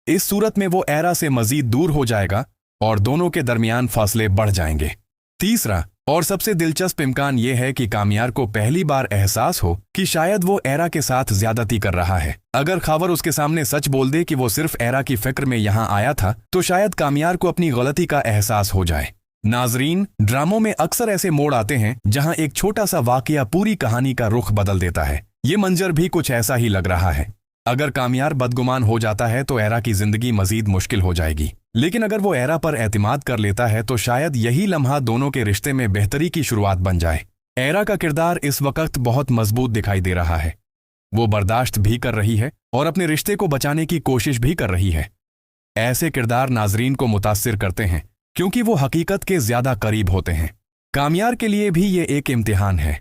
इस सूरत में वो एरा से मजीद दूर हो जाएगा और दोनों के दरमियान फासले बढ़ जाएंगे। तीसरा और सबसे दिलचस्प इम्कान यह है कि कामयार को पहली बार एहसास हो कि शायद वो एरा के साथ ज्यादती कर रहा है। अगर खावर उसके सामने सच बोल दे कि वो सिर्फ एरा की फिक्र में यहाँ आया था तो शायद कामयार को अपनी गलती का एहसास हो जाए। नाजरीन, ड्रामों में अक्सर ऐसे मोड़ आते हैं जहां एक छोटा सा वाकया पूरी कहानी का रुख बदल देता है। ये मंजर भी कुछ ऐसा ही लग रहा है। अगर कामयार बदगुमान हो जाता है तो एरा की जिंदगी मजीद मुश्किल हो जाएगी, लेकिन अगर वो एरा पर एतमाद कर लेता है तो शायद यही लम्हा दोनों के रिश्ते में बेहतरी की शुरुआत बन जाए। एरा का किरदार इस वक्त बहुत मजबूत दिखाई दे रहा है। वो बर्दाश्त भी कर रही है और अपने रिश्ते को बचाने की कोशिश भी कर रही है। ऐसे किरदार नाजरीन को मुतासिर करते हैं क्योंकि वो हकीकत के ज्यादा करीब होते हैं। कामयार के लिए भी ये एक इम्तिहान है।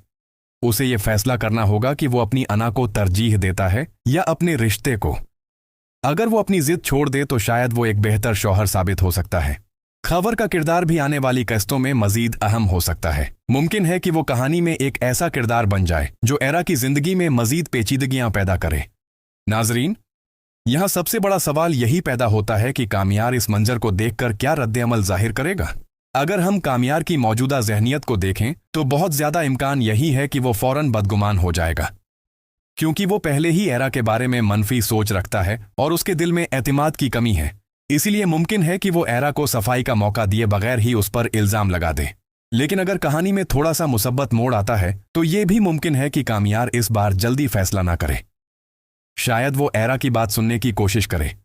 उसे ये फैसला करना होगा कि वो अपनी अना को तरजीह देता है या अपने रिश्ते को। अगर वो अपनी जिद छोड़ दे तो शायद वो एक बेहतर शौहर साबित हो सकता है। खबर का किरदार भी आने वाली किस्तों में मजीद अहम हो सकता है। मुमकिन है कि वो कहानी में एक ऐसा किरदार बन जाए जो एरा की जिंदगी में मजीद पेचीदगियां पैदा करे। नाजरीन, यहां सबसे बड़ा सवाल यही पैदा होता है कि कामयार इस मंजर को देखकर क्या रद्द-ए-अमल जाहिर करेगा। अगर हम कामयार की मौजूदा जहनियत को देखें तो बहुत ज्यादा इम्कान यही है कि वो फौरन बदगुमान हो जाएगा, क्योंकि वो पहले ही एरा के बारे में मनफी सोच रखता है और उसके दिल में एतमाद की कमी है। इसीलिए मुमकिन है कि वो एरा को सफाई का मौका दिए बगैर ही उस पर इल्जाम लगा दे। लेकिन अगर कहानी में थोड़ा सा मुसब्बत मोड़ आता है तो ये भी मुमकिन है कि कामयार इस बार जल्दी फैसला ना करे। शायद वो एरा की बात सुनने की कोशिश करे।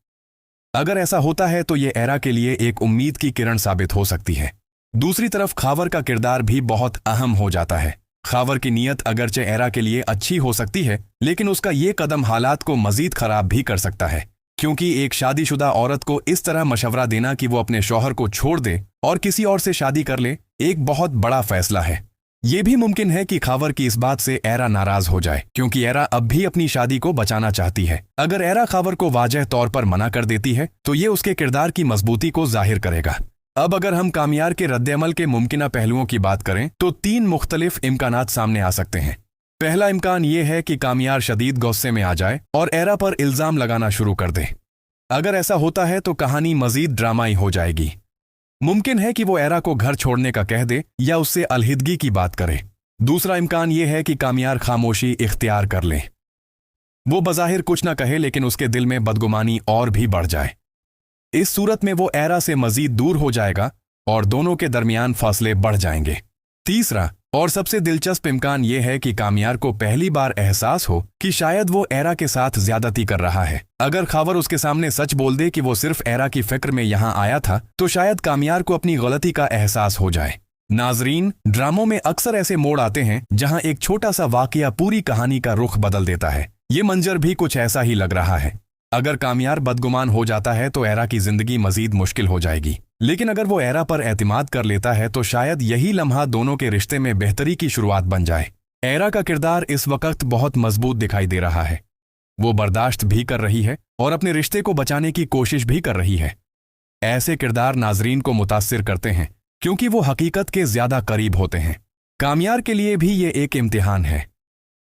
अगर ऐसा होता है तो ये एरा के लिए एक उम्मीद की किरण साबित हो सकती है। दूसरी तरफ खावर का किरदार भी बहुत अहम हो जाता है। खावर की नीयत अगरचे एरा के लिए अच्छी हो सकती है, लेकिन उसका ये कदम हालात को मजीद खराब भी कर सकता है, क्योंकि एक शादीशुदा औरत को इस तरह मशवरा देना कि वो अपने शौहर को छोड़ दे और किसी और से शादी कर ले एक बहुत बड़ा फैसला है। ये भी मुमकिन है कि खावर की इस बात से एरा नाराज हो जाए, क्योंकि एरा अब भी अपनी शादी को बचाना चाहती है। अगर एरा खावर को वाजह तौर पर मना कर देती है तो ये उसके किरदार की मजबूती को जाहिर करेगा। अब अगर हम कामयार के रद्द-ए-अमल के मुमकिना पहलुओं की बात करें तो 3 मुख्तलिफ इम्कानात सामने आ सकते हैं। पहला इम्कान ये है कि कामयार शदीद गुस्से में आ जाए और एरा पर इल्जाम लगाना शुरू कर दे। अगर ऐसा होता है तो कहानी मजीद ड्रामाई हो जाएगी। मुमकिन है कि वो एरा को घर छोड़ने का कह दे या उससे अलहिदगी की बात करे। दूसरा इम्कान ये है कि कामयार खामोशी इख्तियार कर ले। वो बज़ाहिर कुछ ना कहे, लेकिन उसके दिल में बदगुमानी और भी बढ़ जाए। इस सूरत में वो एरा से मजीद दूर हो जाएगा और दोनों के दरमियान फासले बढ़ जाएंगे। तीसरा और सबसे दिलचस्प इम्कान यह है कि कामयार को पहली बार एहसास हो कि शायद वो एरा के साथ ज्यादती कर रहा है। अगर खावर उसके सामने सच बोल दे कि वो सिर्फ एरा की फिक्र में यहां आया था तो शायद कामयार को अपनी गलती का एहसास हो जाए। नाजरीन, ड्रामों में अक्सर ऐसे मोड़ आते हैं जहां एक छोटा सा वाकया पूरी कहानी का रुख बदल देता है। ये मंजर भी कुछ ऐसा ही लग रहा है। अगर कामयार बदगुमान हो जाता है तो एरा की जिंदगी मजीद मुश्किल हो जाएगी, लेकिन अगर वो एरा पर एतमाद कर लेता है तो शायद यही लम्हा दोनों के रिश्ते में बेहतरी की शुरुआत बन जाए। एरा का किरदार इस वक्त बहुत मजबूत दिखाई दे रहा है। वो बर्दाश्त भी कर रही है और अपने रिश्ते को बचाने की कोशिश भी कर रही है। ऐसे किरदार नाजरीन को मुतासिर करते हैं क्योंकि वो हकीकत के ज्यादा करीब होते हैं। कामयार के लिए भी ये एक इम्तिहान है।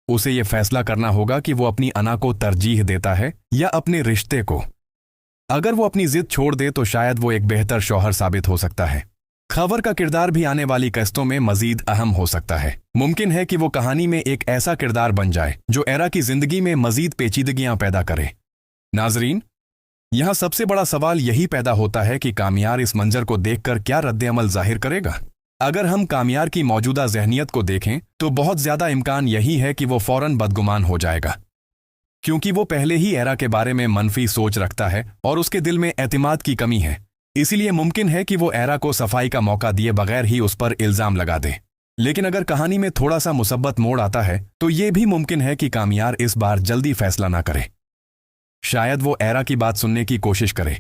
उसे ये फैसला करना होगा कि वो अपनी अना को तरजीह देता है या अपने रिश्ते को। अगर वो अपनी जिद छोड़ दे तो शायद वो एक बेहतर शौहर साबित हो सकता है। खबर का किरदार भी आने वाली किस्तों में मजीद अहम हो सकता है। मुमकिन है कि वो कहानी में एक ऐसा किरदार बन जाए जो एरा की जिंदगी में मजीद पेचीदगियां पैदा करे। नाजरीन, यहां सबसे बड़ा सवाल यही पैदा होता है कि कामयार इस मंजर को देखकर क्या रद्द-ए-अमल जाहिर करेगा। अगर हम कामयार की मौजूदा जहनियत को देखें तो बहुत ज्यादा इम्कान यही है कि वो फौरन बदगुमान हो जाएगा, क्योंकि वो पहले ही एरा के बारे में मनफी सोच रखता है और उसके दिल में एतमाद की कमी है। इसीलिए मुमकिन है कि वो एरा को सफाई का मौका दिए बगैर ही उस पर इल्जाम लगा दे। लेकिन अगर कहानी में थोड़ा सा मुसब्बत मोड़ आता है तो ये भी मुमकिन है कि कामयार इस बार जल्दी फैसला ना करे। शायद वो एरा की बात सुनने की कोशिश करे।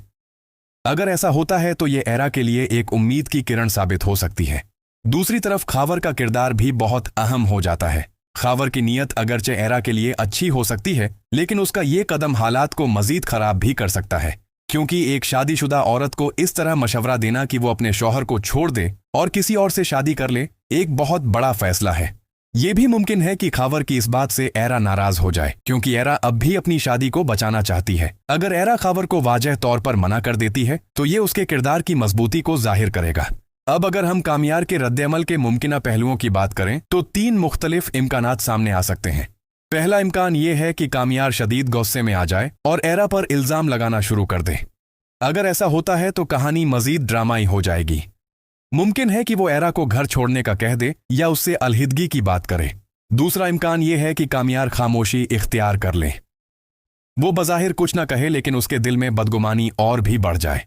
अगर ऐसा होता है तो ये एरा के लिए एक उम्मीद की किरण साबित हो सकती है। दूसरी तरफ खावर का किरदार भी बहुत अहम हो जाता है। खावर की नीयत अगरचे एरा के लिए अच्छी हो सकती है, लेकिन उसका ये कदम हालात को मजीद खराब भी कर सकता है, क्योंकि एक शादीशुदा औरत को इस तरह मशवरा देना कि वो अपने शौहर को छोड़ दे और किसी और से शादी कर ले एक बहुत बड़ा फैसला है। ये भी मुमकिन है कि खावर की इस बात से एरा नाराज हो जाए, क्योंकि एरा अब भी अपनी शादी को बचाना चाहती है। अगर एरा खावर को वाजह तौर पर मना कर देती है तो ये उसके किरदार की मजबूती को जाहिर करेगा। अब अगर हम कामयार के रद्द-ए-अमल के मुमकिना पहलुओं की बात करें तो 3 मुख्तलिफ इम्कानात सामने आ सकते हैं। पहला इम्कान ये है कि कामयार शदीद गुस्से में आ जाए और एरा पर इल्जाम लगाना शुरू कर दे। अगर ऐसा होता है तो कहानी मजीद ड्रामाई हो जाएगी। मुमकिन है कि वो एरा को घर छोड़ने का कह दे या उससे अलहिदगी की बात करे। दूसरा इम्कान ये है कि कामयार खामोशी इख्तियार कर ले। वो बज़ाहिर कुछ न कहे लेकिन उसके दिल में बदगुमानी और भी बढ़ जाए।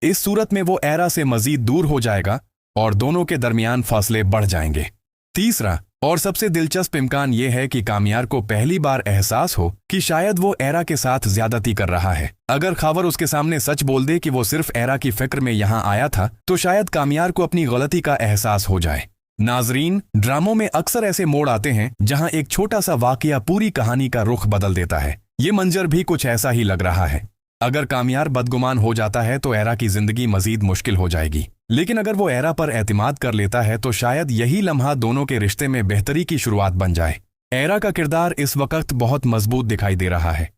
इस सूरत में वो एरा से मजीद दूर हो जाएगा और दोनों के दरमियान फासले बढ़ जाएंगे। तीसरा और सबसे दिलचस्प इम्कान यह है कि कामयार को पहली बार एहसास हो कि शायद वो एरा के साथ ज्यादती कर रहा है। अगर खावर उसके सामने सच बोल दे कि वो सिर्फ एरा की फिक्र में यहां आया था तो शायद कामयार को अपनी गलती का एहसास हो जाए। नाजरीन, ड्रामों में अक्सर ऐसे मोड़ आते हैं जहां एक छोटा सा वाकया पूरी कहानी का रुख बदल देता है। ये मंजर भी कुछ ऐसा ही लग रहा है। अगर कामयार बदगुमान हो जाता है तो एरा की जिंदगी मजीद मुश्किल हो जाएगी, लेकिन अगर वो एरा पर एतमाद कर लेता है तो शायद यही लम्हा दोनों के रिश्ते में बेहतरी की शुरुआत बन जाए। एरा का किरदार इस वक्त बहुत मजबूत दिखाई दे रहा है।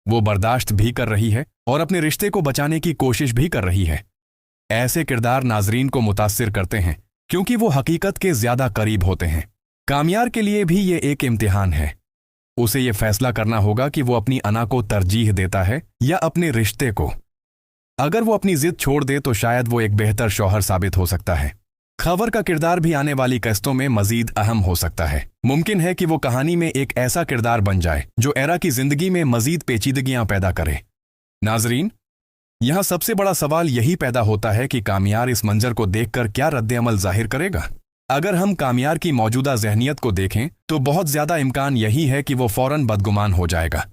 वो बर्दाश्त भी कर रही है और अपने रिश्ते को बचाने की कोशिश भी कर रही है। ऐसे किरदार नाजरीन को मुतासिर करते हैं क्योंकि वो हकीकत के ज्यादा करीब होते हैं। कामयार के लिए भी ये एक इम्तिहान है। उसे ये फैसला करना होगा कि वो अपनी अना को तरजीह देता है या अपने रिश्ते को। अगर वो अपनी जिद छोड़ दे तो शायद वो एक बेहतर शौहर साबित हो सकता है। खबर का किरदार भी आने वाली किस्तों में मजीद अहम हो सकता है। मुमकिन है कि वो कहानी में एक ऐसा किरदार बन जाए जो एरा की जिंदगी में मजीद पेचीदगियां पैदा करे। नाजरीन, यहां सबसे बड़ा सवाल यही पैदा होता है कि कामयार इस मंजर को देखकर क्या रद्द-ए-अमल जाहिर करेगा। अगर हम कामयार की मौजूदा जहनियत को देखें तो बहुत ज्यादा इम्कान यही है कि वो फौरन बदगुमान हो जाएगा,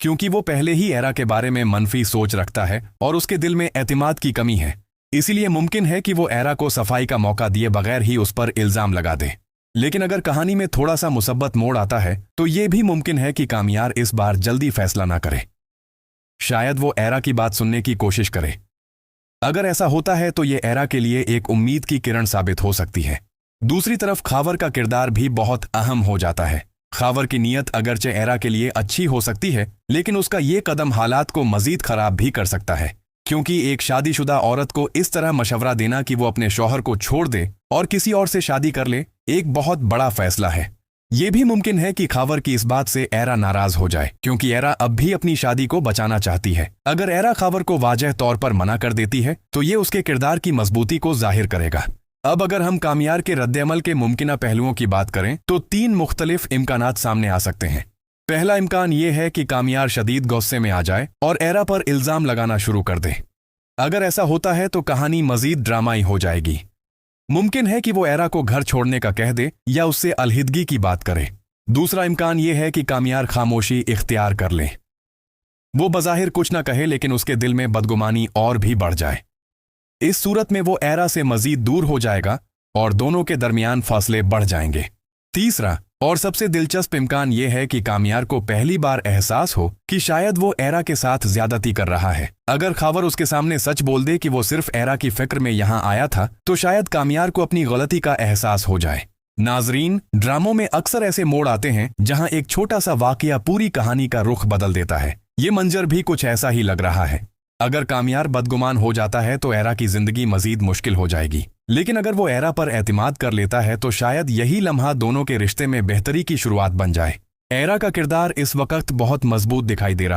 क्योंकि वो पहले ही एरा के बारे में मनफी सोच रखता है और उसके दिल में एतमाद की कमी है। इसीलिए मुमकिन है कि वो एरा को सफाई का मौका दिए बगैर ही उस पर इल्जाम लगा दे। लेकिन अगर कहानी में थोड़ा सा मुसब्बत मोड़ आता है तो ये भी मुमकिन है कि कामयार इस बार जल्दी फैसला ना करे। शायद वो एरा की बात सुनने की कोशिश करे। अगर ऐसा होता है तो ये एरा के लिए एक उम्मीद की किरण साबित हो सकती है। दूसरी तरफ खावर का किरदार भी बहुत अहम हो जाता है। खावर की नीयत अगरचे एरा के लिए अच्छी हो सकती है, लेकिन उसका ये कदम हालात को मजीद खराब भी कर सकता है, क्योंकि एक शादीशुदा औरत को इस तरह मशवरा देना कि वो अपने शौहर को छोड़ दे और किसी और से शादी कर ले एक बहुत बड़ा फैसला है। ये भी मुमकिन है कि खावर की इस बात से एरा नाराज हो जाए, क्योंकि एरा अब भी अपनी शादी को बचाना चाहती है। अगर एरा खावर को वाजह तौर पर मना कर देती है तो ये उसके किरदार की मजबूती को जाहिर करेगा। अब अगर हम कामयार के रद्द-ए-अमल के मुमकिना पहलुओं की बात करें तो 3 मुख्तलिफ इम्कानात सामने आ सकते हैं। पहला इम्कान ये है कि कामयार शदीद गुस्से में आ जाए और एरा पर इल्जाम लगाना शुरू कर दे। अगर ऐसा होता है तो कहानी मजीद ड्रामाई हो जाएगी। मुमकिन है कि वो एरा को घर छोड़ने का कह दे या उससे अलहिदगी की बात करे। दूसरा इम्कान ये है कि कामयार खामोशी इख्तियार कर ले। वो बज़ाहिर कुछ न कहे लेकिन उसके दिल में बदगुमानी और भी बढ़ जाए। इस सूरत में वो एरा से मजीद दूर हो जाएगा और दोनों के दरमियान फासले बढ़ जाएंगे। तीसरा और सबसे दिलचस्प इम्कान यह है कि कामयार को पहली बार एहसास हो कि शायद वो एरा के साथ ज्यादती कर रहा है। अगर खावर उसके सामने सच बोल दे कि वो सिर्फ एरा की फिक्र में यहां आया था तो शायद कामयार को अपनी गलती का एहसास हो जाए। नाजरीन, ड्रामों में अक्सर ऐसे मोड़ आते हैं जहां एक छोटा सा वाकया पूरी कहानी का रुख बदल देता है। ये मंजर भी कुछ ऐसा ही लग रहा है। अगर कामयार बदगुमान हो जाता है तो एरा की जिंदगी मजीद मुश्किल हो जाएगी, लेकिन अगर वो एरा पर एतमाद कर लेता है तो शायद यही लम्हा दोनों के रिश्ते में बेहतरी की शुरुआत बन जाए। एरा का किरदार इस वक्त बहुत मजबूत दिखाई दे रहा है।